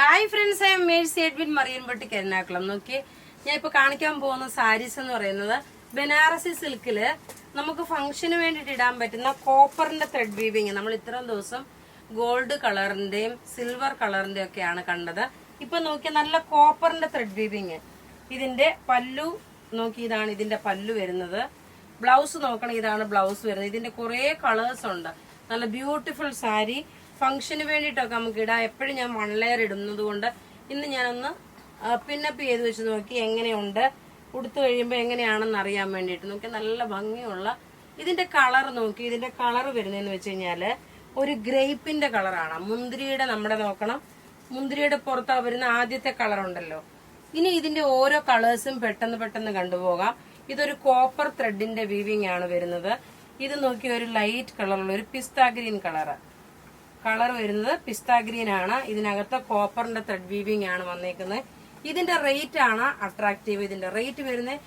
Hi friends, I am Mercy Edwin മറിയൻപട്ടിക്ക് എറണാകുളം. നോക്കി, ഞാൻ ഇപ്പൊ കാണിക്കാൻ പോകുന്ന സാരീസ് എന്ന് പറയുന്നത് ബനാറസി സിൽക്കില് നമുക്ക് ഫംഗ്ഷന് വേണ്ടിയിട്ട് ഇടാൻ പറ്റുന്ന കോപ്പറിന്റെ ത്രെഡ് വീവിങ്. നമ്മൾ ഇത്രയും ദിവസം ഗോൾഡ് കളറിന്റെയും സിൽവർ കളറിന്റെയും ഒക്കെയാണ് കണ്ടത്. ഇപ്പൊ നോക്കിയാൽ നല്ല കോപ്പറിന്റെ ത്രെഡ് വീവിങ്. ഇതിന്റെ പല്ലു നോക്കി, ഇതാണ് ഇതിന്റെ പല്ലു വരുന്നത്. ബ്ലൗസ് നോക്കണം, ഇതാണ് ബ്ലൗസ് വരുന്നത്. ഇതിന്റെ കുറെ കളേഴ്സ് ഉണ്ട്. നല്ല ബ്യൂട്ടിഫുൾ സാരി. ഫംഗ്ഷന് വേണ്ടിയിട്ടൊക്കെ നമുക്ക് ഇടാം. എപ്പോഴും ഞാൻ 1 ലെയർ ഇടുന്നത് കൊണ്ട് ഇന്ന് ഞാനൊന്ന് പിന്നപ്പ് ചെയ്ത് വെച്ച് നോക്കി എങ്ങനെയുണ്ട്, ഉടുത്തു കഴിയുമ്പോൾ എങ്ങനെയാണെന്ന് അറിയാൻ വേണ്ടിയിട്ട് നോക്കി. നല്ല ഭംഗിയുള്ള ഇതിന്റെ കളർ നോക്കി. ഇതിന്റെ കളർ വരുന്നതെന്ന് വെച്ച് കഴിഞ്ഞാല് ഒരു ഗ്രേപ്പിന്റെ കളറാണ്. മുന്തിരിയുടെ നമ്മുടെ നോക്കണം, മുന്തിരിയുടെ പുറത്താ വരുന്ന ആദ്യത്തെ കളർ ഉണ്ടല്ലോ. ഇനി ഇതിന്റെ ഓരോ കളേഴ്സും പെട്ടെന്ന് കണ്ടുപോകാം. ഇതൊരു കോപ്പർ ത്രെഡിന്റെ വീവിംഗ് ആണ് വരുന്നത്. ഇത് നോക്കി, ഒരു ലൈറ്റ് കളറുള്ള ഒരു പിസ്ത ഗ്രീൻ കളർ വരുന്നത് പിസ്ത ഗ്രീൻ ആണ്. ഇതിനകത്ത് കോപ്പറിന്റെ ത്രെഡ് വീവിംഗ് ആണ് വന്നേക്കുന്നത്. ഇതിന്റെ റേറ്റ് ആണ് അട്രാക്റ്റീവ്. ഇതിന്റെ റേറ്റ് വരുന്നത്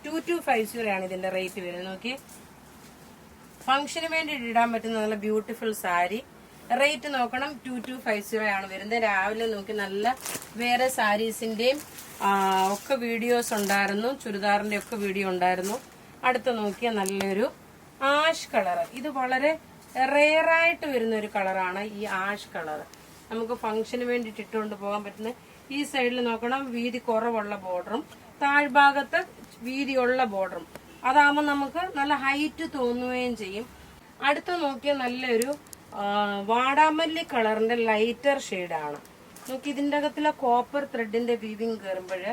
2250 ആണ്. ഇതിന്റെ റേറ്റ് വരുന്നത് നോക്കി. ഫംഗ്ഷന് വേണ്ടി ഇടാൻ പറ്റുന്ന നല്ല ബ്യൂട്ടിഫുൾ സാരി. റേറ്റ് നോക്കണം, 2250 ആണ് വരുന്നത്. രാവിലെ നോക്കി നല്ല വേറെ സാരീസിന്റെയും ഒക്കെ വീഡിയോസ് ഉണ്ടായിരുന്നു, ചുരിദാറിന്റെ ഒക്കെ വീഡിയോ ഉണ്ടായിരുന്നു. അടുത്ത് നോക്കിയ നല്ലൊരു ആഷ് കളർ. ഇത് വളരെ റെയർ ആയിട്ട് വരുന്ന ഒരു കളറാണ് ഈ ആഷ് കളർ. നമുക്ക് ഫംഗ്ഷന് വേണ്ടിയിട്ട് ഇട്ടുകൊണ്ട് പോകാൻ പറ്റുന്ന. ഈ സൈഡിൽ നോക്കണം, വീതി കുറവുള്ള ബോർഡറും താഴ്ഭാഗത്ത് വീതിയുള്ള ബോർഡറും. അതാകുമ്പോൾ നമുക്ക് നല്ല ഹൈറ്റ് തോന്നുകയും ചെയ്യും. അടുത്ത് നോക്കിയ നല്ലൊരു വാടാമല്ലി കളറിന്റെ ലൈറ്റർ ഷെയ്ഡാണ്. നോക്കി, ഇതിന്റെ അകത്തുള്ള കോപ്പർ ത്രെഡിന്റെ വീവിങ് കയറുമ്പോൾ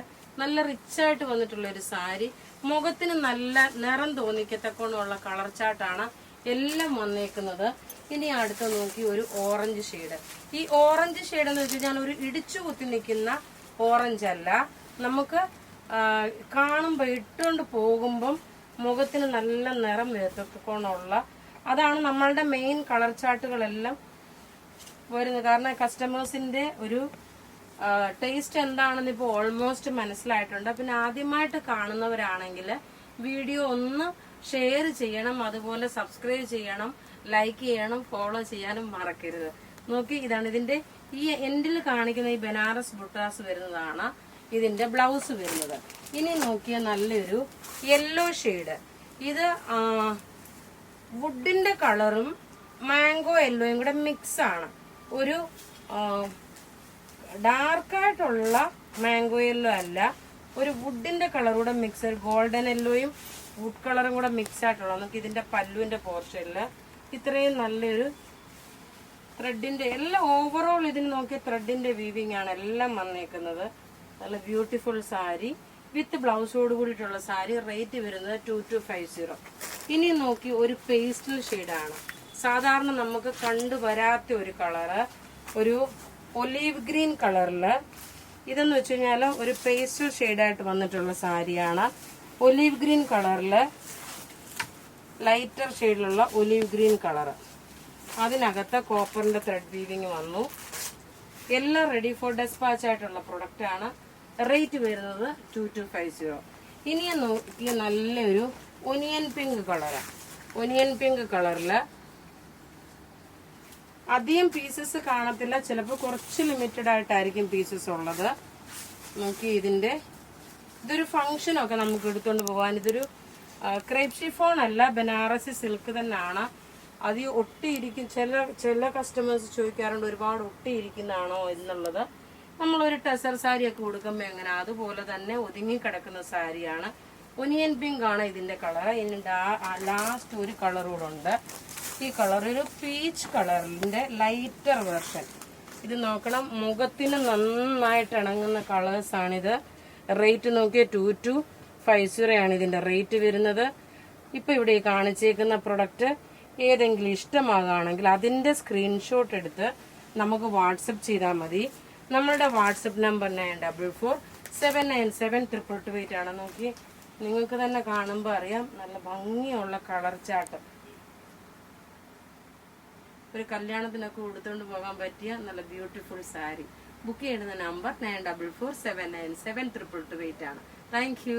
നല്ല റിച്ച് ആയിട്ട് വന്നിട്ടുള്ള ഒരു സാരി. മുഖത്തിന് നല്ല നിറം തോന്നിക്കത്തക്കോണമുള്ള കളർ ചാർട്ടാണ് എല്ലാം വന്നേക്കുന്നത്. ഇനി അടുത്ത് നോക്കി ഒരു ഓറഞ്ച് ഷെയ്ഡ്. ഈ ഓറഞ്ച് ഷെയ്ഡ് എന്ന് വെച്ച് കഴിഞ്ഞാൽ ഒരു ഇടിച്ചു കുത്തി നിൽക്കുന്ന ഓറഞ്ച് അല്ല. നമുക്ക് കാണുമ്പോൾ ഇട്ടുകൊണ്ട് പോകുമ്പം മുഖത്തിന് നല്ല നിറം വരത്തക്കോണമുള്ള അതാണ് നമ്മളുടെ മെയിൻ കളർ ചാർട്ടുകളെല്ലാം വരുന്നത്. കാരണം കസ്റ്റമേഴ്സിന്റെ ഒരു ടേസ്റ്റ് എന്താണെന്ന് ഇപ്പോൾ ഓൾമോസ്റ്റ് മനസ്സിലായിട്ടുണ്ട്. പിന്നെ ആദ്യമായിട്ട് കാണുന്നവരാണെങ്കിൽ വീഡിയോ ഒന്ന് ഷെയർ ചെയ്യണം, അതുപോലെ സബ്സ്ക്രൈബ് ചെയ്യണം, ലൈക്ക് ചെയ്യണം, ഫോളോ ചെയ്യാനും മറക്കരുത്. നോക്കി, ഇതാണ് ഇതിന്റെ ഈ എൻഡിൽ കാണിക്കുന്ന ഈ ബനാറസ് ബുട്ടാസ് വരുന്നതാണ് ഇതിന്റെ ബ്ലൗസ് വരുന്നത്. ഇനി നോക്കിയ നല്ലൊരു യെല്ലോ ഷെയ്ഡ്. ഇത് വുഡിന്റെ കളറും മാംഗോ യെല്ലോയും കൂടെ മിക്സ് ആണ്. ഒരു ഡാർക്കായിട്ടുള്ള മാംഗോ യെല്ലോ അല്ല, ഒരു വുഡിന്റെ കളറൂടെ മിക്സ്, ഗോൾഡൻ യെല്ലോയും വുഡ് കളറും കൂടെ മിക്സ് ആയിട്ടുള്ള. നമുക്ക് ഇതിന്റെ പല്ലുവിന്റെ പോർഷനില് ഇത്രയും നല്ലൊരു ത്രെഡിന്റെ എല്ലാം ഓവറോൾ ഇതിന് നോക്കിയ ത്രെഡിന്റെ വീവിംഗ് ആണ് എല്ലാം വന്നേക്കുന്നത്. നല്ല ബ്യൂട്ടിഫുൾ സാരി വിത്ത് ബ്ലൗസോട് കൂടിയിട്ടുള്ള സാരി. റേറ്റ് വരുന്നത് 2250. ഇനി നോക്കി ഒരു പേസ്റ്റൽ ഷെയ്ഡാണ്. സാധാരണ നമുക്ക് കണ്ടുവരാത്ത ഒരു കളറ്, ഒരു ഒലീവ് ഗ്രീൻ കളറില്. ഇതെന്ന് വെച്ച് കഴിഞ്ഞാൽ ഒരു പേസ്റ്റൽ ഷെയ്ഡായിട്ട് വന്നിട്ടുള്ള സാരിയാണ്. ഒലീവ് ഗ്രീൻ കളറില് ലൈറ്റർ ഷെയ്ഡിലുള്ള ഒലീവ് ഗ്രീൻ കളറ്. അതിനകത്ത് കോപ്പറിന്റെ ത്രെഡ് വീവിങ് വന്നു. എല്ലാം റെഡി ഫോർ ഡെസ്പാച്ച് ആയിട്ടുള്ള പ്രൊഡക്റ്റ് ആണ്. റേറ്റ് വരുന്നത് 2250. ഇനി നോക്കിയ നല്ലൊരു onion pink colour. Onion pink കളറില് അധികം പീസസ് കാണത്തില്ല, ചിലപ്പോൾ കുറച്ച് ലിമിറ്റഡ് ആയിട്ടായിരിക്കും പീസസ് ഉള്ളത്. നോക്കി, ഇതൊരു ഫംഗ്ഷനൊക്കെ നമുക്ക് എടുത്തുകൊണ്ട് പോകാൻ. ഇതൊരു ക്രേപ്പ് ഷിഫോൺ അല്ല, ബനാറസി സിൽക്ക് തന്നെയാണ്. അത് ഒട്ടിയിരിക്കും. ചില കസ്റ്റമേഴ്സ് ചോദിക്കാറുണ്ട് ഒരുപാട് ഒട്ടിയിരിക്കുന്നതാണോ എന്നുള്ളത്. നമ്മളൊരു ടെസർ സാരി ഒക്കെ കൊടുക്കുമ്പോൾ എങ്ങനെ അതുപോലെ തന്നെ ഒതുങ്ങി കിടക്കുന്ന സാരിയാണ്. ഒനിയൻ പിങ്ക് ആണ് ഇതിന്റെ കളർ. ഇനി ലാസ്റ്റ് ഒരു കളർ കൂടെ ഉണ്ട്. ഈ കളർ ഒരു പീച്ച് കളറിന്റെ ലൈറ്റർ വെർഷൻ. ഇത് നോക്കണം, മുഖത്തിന് നന്നായിട്ട് ഇണങ്ങുന്ന കളേഴ്സാണിത്. റേറ്റ് നോക്കിയാൽ 2250 ആണ് ഇതിന്റെ റേറ്റ് വരുന്നത്. ഇപ്പൊ ഇവിടെ ഈ കാണിച്ചേക്കുന്ന പ്രൊഡക്റ്റ് ഏതെങ്കിലും ഇഷ്ടമാകുകയാണെങ്കിൽ അതിന്റെ സ്ക്രീൻഷോട്ട് എടുത്ത് നമുക്ക് വാട്സപ്പ് ചെയ്താൽ മതി. നമ്മളുടെ വാട്സപ്പ് നമ്പർ 9447972228 ആണ്. നോക്കി, നിങ്ങൾക്ക് തന്നെ കാണുമ്പോൾ അറിയാം, നല്ല ഭംഗിയുള്ള കളർ ചാർട്ട്. ഒരു കല്യാണത്തിനൊക്കെ ഉടുത്തോണ്ട് പോകാൻ പറ്റിയ നല്ല ബ്യൂട്ടിഫുൾ സാരി. ബുക്ക് ചെയ്യുന്ന നമ്പർ 9447972228 ആണ്. Thank you.